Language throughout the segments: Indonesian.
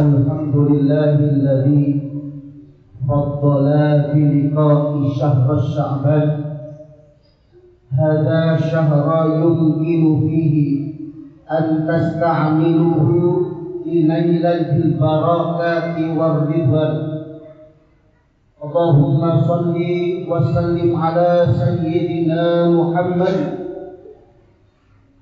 الحمد لله الذي فضل بلقاء شهر الشعبان. هذا شهر يمكن فيه أن تستعمله لنيل البركات والرضوان. اللهم صل وسلم على سيدنا محمد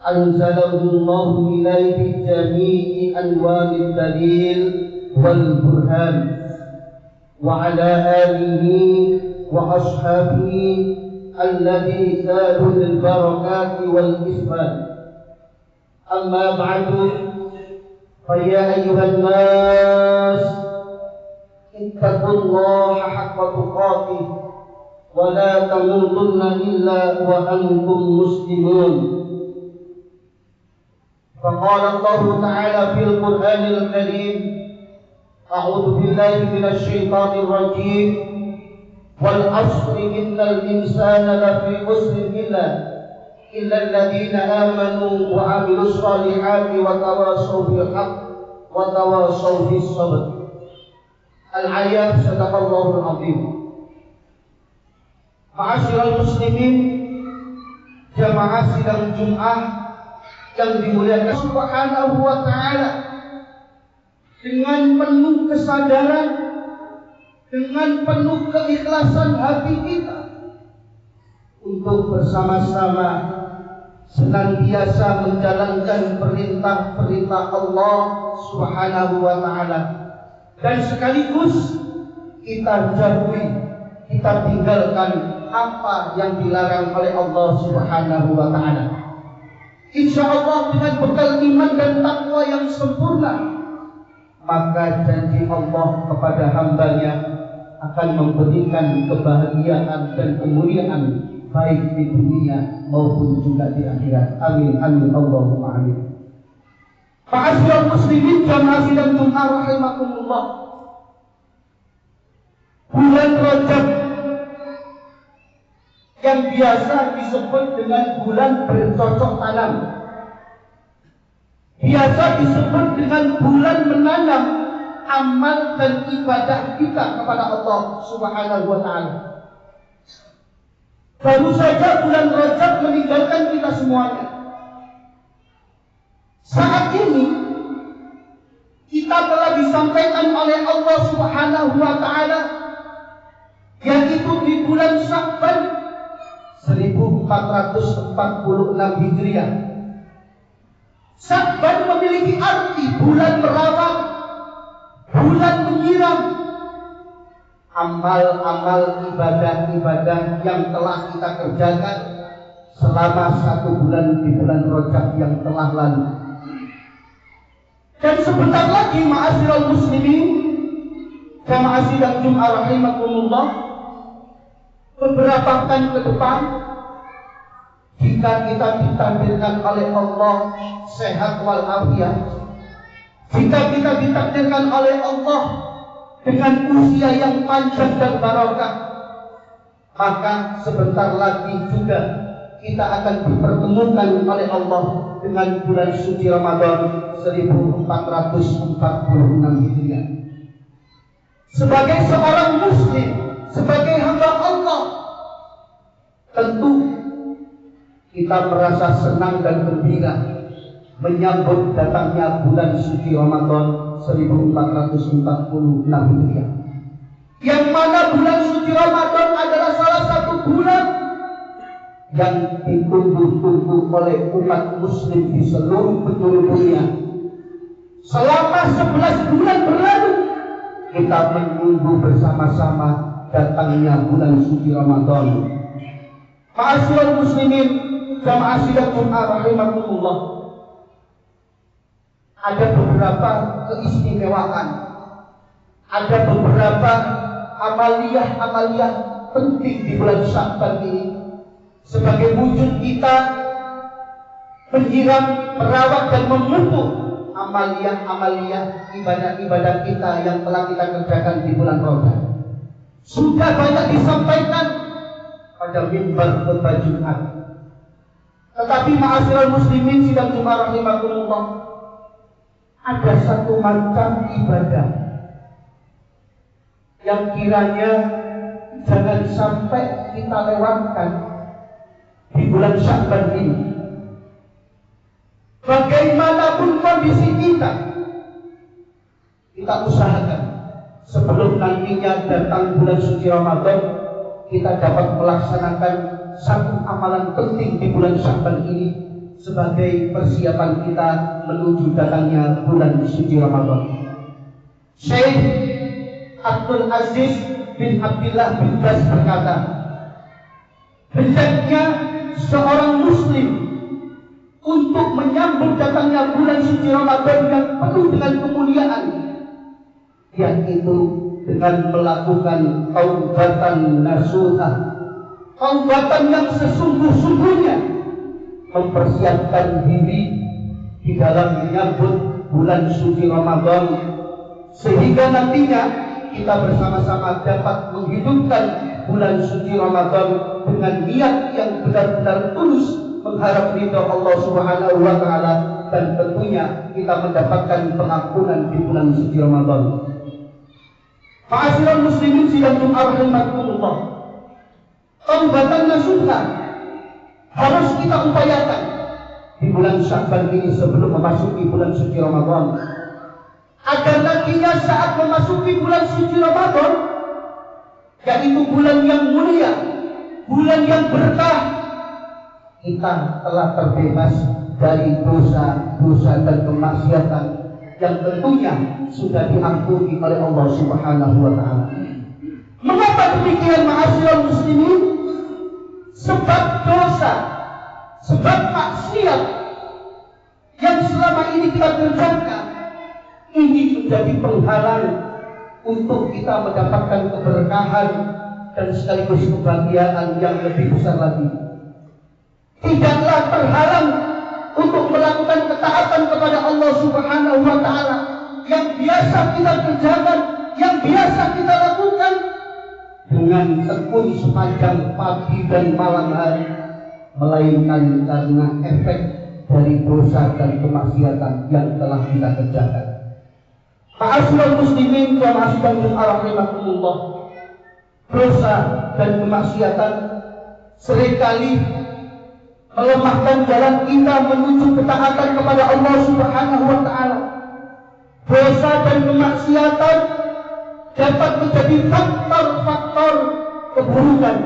أنزله الله إليه بجميع أنواع الدليل والبرهان، وعلى آله وأصحابه الذي زادوا للبركات والإثبات. أما بعد، فيا أيها الناس اتقوا الله حق تقاته ولا تموتن إلا وأنتم مسلمون. فقال الله تعالى في القرآن الكريم: أعوذ بالله من الشيطان الرجيم، والعصر إن الإنسان لفي خسر إلا الذين آمنوا وعملوا الصالحات وتواصوا بالحق وتواصوا بالصبر. Al-ayat sadaqallahul azim. Ma'asyiral muslimin, jamaah sidang Jumat yang dimuliakan Subhanahu wa ta'ala, dengan penuh kesadaran, dengan penuh keikhlasan hati kita untuk bersama-sama senantiasa menjalankan perintah-perintah Allah Subhanahu wa ta'ala, dan sekaligus kita jauhi, kita tinggalkan apa yang dilarang oleh Allah Subhanahu wa ta'ala. Insyaallah dengan bekal iman dan takwa yang sempurna, maka janji Allah kepada hambanya akan memberikan kebahagiaan dan kemuliaan baik di dunia maupun juga di akhirat. Amin amin Allahumma amin. Ma'asyiral muslimin, jamaah sidang Jumat rahimakumullah. Bulan Rajab yang biasa disebut dengan bulan bercocok tanam, biasa disebut dengan bulan menanam amal dan ibadah kita kepada Allah Subhanahu wa ta'ala. Baru saja bulan Rajab meninggalkan kita semuanya. Saat ini kita telah disampaikan oleh Allah Subhanahu wa ta'ala, yaitu di bulan Sya'ban 1446 Hijriah. Sya'ban memiliki arti bulan merawat, bulan menyiram amal-amal ibadah-ibadah yang telah kita kerjakan selama 1 bulan di bulan Rajab yang telah lalu. Dan sebentar lagi, ma'asyiral muslimin, jamaah sidang Jumat rahimakumullah, beberapa pekan ke depan, jika kita ditakdirkan oleh Allah sehat walafiat, jika kita ditakdirkan oleh Allah dengan usia yang panjang dan barokah, maka sebentar lagi juga kita akan dipertemukan oleh Allah dengan bulan suci Ramadan 1446 Hijriah. Sebagai seorang muslim, sebagai hamba Allah, tentu kita merasa senang dan gembira menyambut datangnya bulan suci Ramadan 1446 Hijriah. Yang mana bulan suci Ramadan adalah salah satu bulan yang ditunggu-tunggu oleh umat muslim di seluruh penjuru dunia. Selama 11 bulan berlalu, kita menunggu bersama-sama datangnya bulan suci Ramadan. Ma'asyiral muslimin, jamaah sidang Jumat rahimakumullah, ada beberapa keistimewaan, ada beberapa amaliyah-amaliyah penting di bulan Sya'ban ini, sebagai wujud kita menyiram, merawat dan memupuk amaliyah-amaliyah ibadah-ibadah kita yang telah kita kerjakan di bulan Rajab. Sudah banyak disampaikan pada mimbar khutbah Jumat. Tetapi ma'asyiral muslimin sidang Jumat rahimakumullah, ada satu macam ibadah yang kiranya jangan sampai kita lewatkan di bulan Sya'ban ini. Bagaimanapun kondisi kita usahakan sebelum nantinya datang bulan suci Ramadan, kita dapat melaksanakan satu amalan penting di bulan Sya'ban ini sebagai persiapan kita menuju datangnya bulan suci Ramadan. Syekh Abdul Aziz bin Abdullah bin Baz berkata, hendaknya seorang muslim untuk menyambut datangnya bulan suci Ramadan yang penuh dengan kemuliaan, yaitu dengan melakukan taubatan nasuha, taubatan yang sesungguh-sungguhnya, mempersiapkan diri di dalam menyambut bulan suci Ramadan, sehingga nantinya kita bersama-sama dapat menghidupkan bulan suci Ramadan dengan niat yang benar-benar tulus mengharap ridha Allah Subhanahu wa taala, dan tentunya kita mendapatkan pengampunan di bulan suci Ramadan. Ma'asyiral muslimin sidang rahimakumullah, taubatan nasuha harus kita upayakan di bulan Sya'ban ini sebelum memasuki bulan suci Ramadan, agar nantinya saat memasuki bulan suci Ramadan, yaitu bulan yang mulia, bulan yang berkah, kita telah terbebas dari dosa-dosa dan kemaksiatan yang tentunya sudah diampuni oleh Allah Subhanahu wa taala. Mengapa demikian, ma'asyiral muslimin? Sebab dosa, sebab maksiat yang selama ini kita kerjakan ini menjadi penghalang untuk kita mendapatkan keberkahan dan sekaligus kebahagiaan yang lebih besar lagi. Tidaklah terhalang untuk melakukan ketaatan kepada Allah Subhanahu wa taala yang biasa kita kerjakan, yang biasa kita lakukan dengan tekun sepanjang pagi dan malam hari, melainkan karena efek dari dosa dan kemaksiatan yang telah kita kerjakan. Ma'asyiral muslimin wa ma'asyiral rahimakumullah, dosa dan kemaksiatan seringkali melemahkan jalan kita menuju ketaatan kepada Allah Subhanahu wa taala. Dosa dan kemaksiatan dapat menjadi faktor-faktor keburukan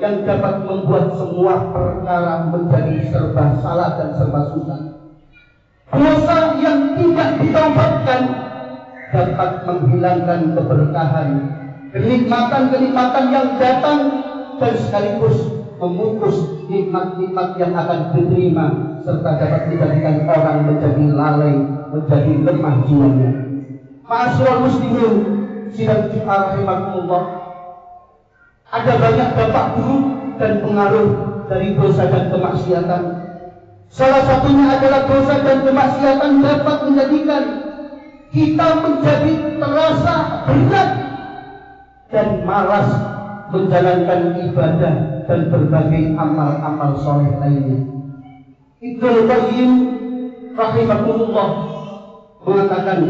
yang dapat membuat semua perkara menjadi serba salah dan serba susah. Dosa yang tidak ditaubatkan dapat menghilangkan keberkahan, kenikmatan-kenikmatan yang datang, dan sekaligus memutus nikmat-nikmat yang akan diterima, serta dapat menjadikan orang menjadi lalai, menjadi lemah jiwanya. Ma'asyiral muslimin sidang rahimakumullah, ada banyak dampak buruk dan pengaruh dari dosa dan kemaksiatan. Salah satunya adalah dosa dan kemaksiatan dapat menjadikan kita menjadi terasa berat dan malas menjalankan ibadah dan berbagai amal-amal soleh lainnya. Ibnu Qayyim rahimahullah mengatakan,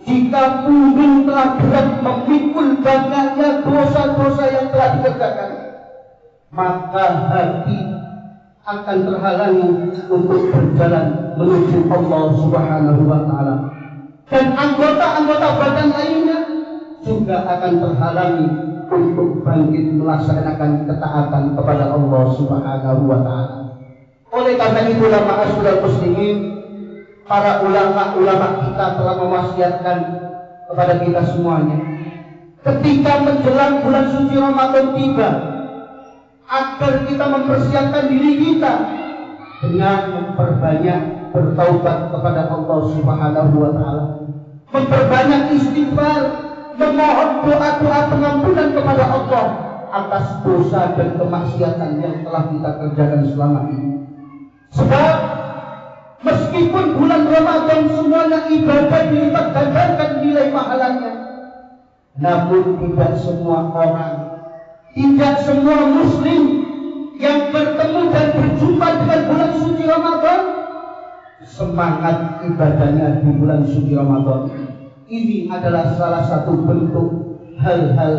jika punggung telah berat memikul banyaknya dosa-dosa yang telah dikerjakan, maka hati akan terhalangi untuk berjalan menuju Allah Subhanahu wa taala, dan anggota-anggota badan lainnya juga akan terhalangi untuk bangkit melaksanakan ketaatan kepada Allah Subhanahu wa taala. Oleh karena itu, ma'asyiral muslimin, para ulama-ulama kita telah mewasiatkan kepada kita semuanya, ketika menjelang bulan suci Ramadan tiba, agar kita mempersiapkan diri kita dengan memperbanyak bertaubat kepada Allah Subhanahu wa taala, memperbanyak istighfar, memohon doa-doa pengampunan kepada Allah atas dosa dan kemaksiatan yang telah kita kerjakan selama ini. Sebab meskipun bulan Ramadan semuanya ibadah dilipat gandakan nilai pahalanya, namun tidak semua orang, tidak semua muslim yang bertemu dan berjumpa dengan bulan suci Ramadan semangat ibadahnya di bulan suci Ramadan. Ini adalah salah satu bentuk hal-hal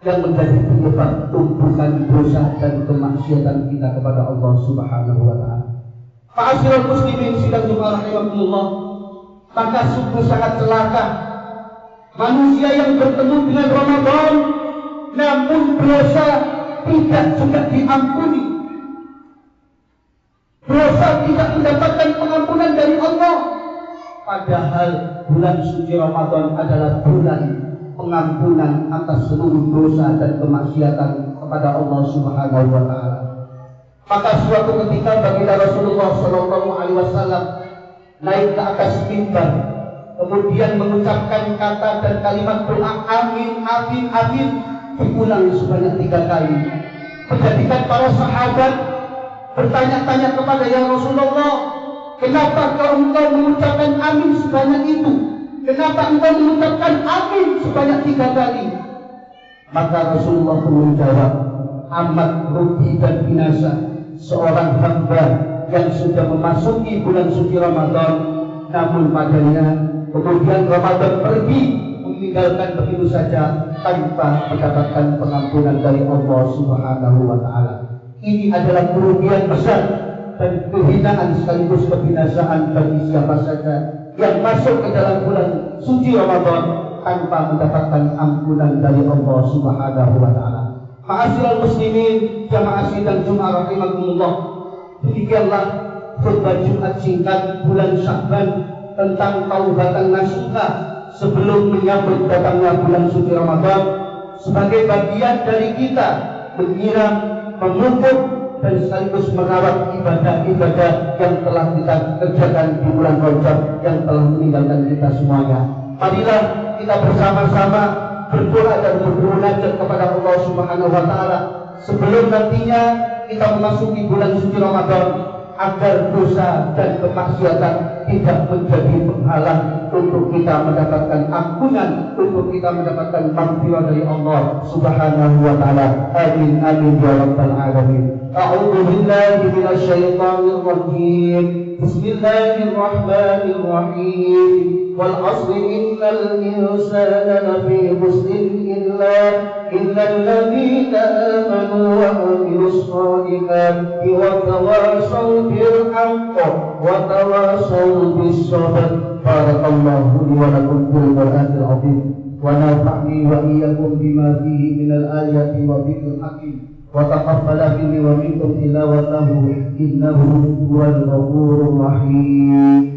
yang menjadi penyebab tumpukan dosa dan kemaksiatan kita kepada Allah Subhanahu wa taala. Ma'asyiral muslimin sidang Jumat rahimakumullah, maka sungguh sangat celaka manusia yang bertemu dengan Ramadan namun dosa tidak juga diampuni. Dosa tidak mendapatkan pengampunan dari Allah. Padahal bulan suci Ramadan adalah bulan pengampunan atas seluruh dosa dan kemaksiatan kepada Allah Subhanahu wa taala. Maka suatu ketika baginda Rasulullah sallallahu alaihi wasallam naik ke atas mimbar, kemudian mengucapkan kata dan kalimat doa amin amin amin diulang sebanyak 3 kali. Menjadikan para sahabat bertanya-tanya kepada ya Rasulullah, kenapa engkau mengucapkan amin sebanyak itu? Kenapa engkau mengucapkan amin sebanyak 3 kali? Maka Rasulullah menjawab, amat rugi dan binasa seorang hamba yang sudah memasuki bulan suci Ramadan, namun padanya kemudian Ramadan pergi meninggalkan begitu saja tanpa mendapatkan pengampunan dari Allah Subhanahu wa taala. Ini adalah kerugian besar dan kehinaan sekaligus kebinasaan bagi siapa saja yang masuk ke dalam bulan suci Ramadan tanpa mendapatkan ampunan dari Allah Subhanahu wa taala. Ma'asyiral muslimin, jamaah sidang Jumat rahimakumullah, demikianlah khutbah Jumat singkat bulan Sya'ban tentang taubatan nasuha sebelum menyambut datangnya bulan suci Ramadan, sebagai bagian dari kita menyiram, memupuk dan sekaligus merawat ibadah-ibadah yang telah kita kerjakan di bulan Rajab yang telah meninggalkan kita semuanya. Marilah kita bersama-sama berdoa dan bermunajat kepada Allah Subhanahu wa taala sebelum nantinya kita memasuki bulan suci Ramadan, agar dosa dan kemaksiatan tidak menjadi penghalang untuk kita mendapatkan ampunan, untuk kita mendapatkan maghfirah dari Allah Subhanahu wa taala. Amin amin ya rabbal alamin. A'udzu billahi minasy syaithanir rajim. Bismillahirrahmanirrahim. Wal 'asri innal insana lafi khusrin illa alladziina aamanu wa 'amilus shalihaati wa tawashaw bil haqqi wa tawashaw bis sabr. Barakallahu li wa lakum fil Qur'anil 'azim wa nafa'ni wa iyyakum bima fihi minal ayati wa dhikril hakim wa taqabbala minni wa minkum tilawatahu innahu huwal ghafurur rahim.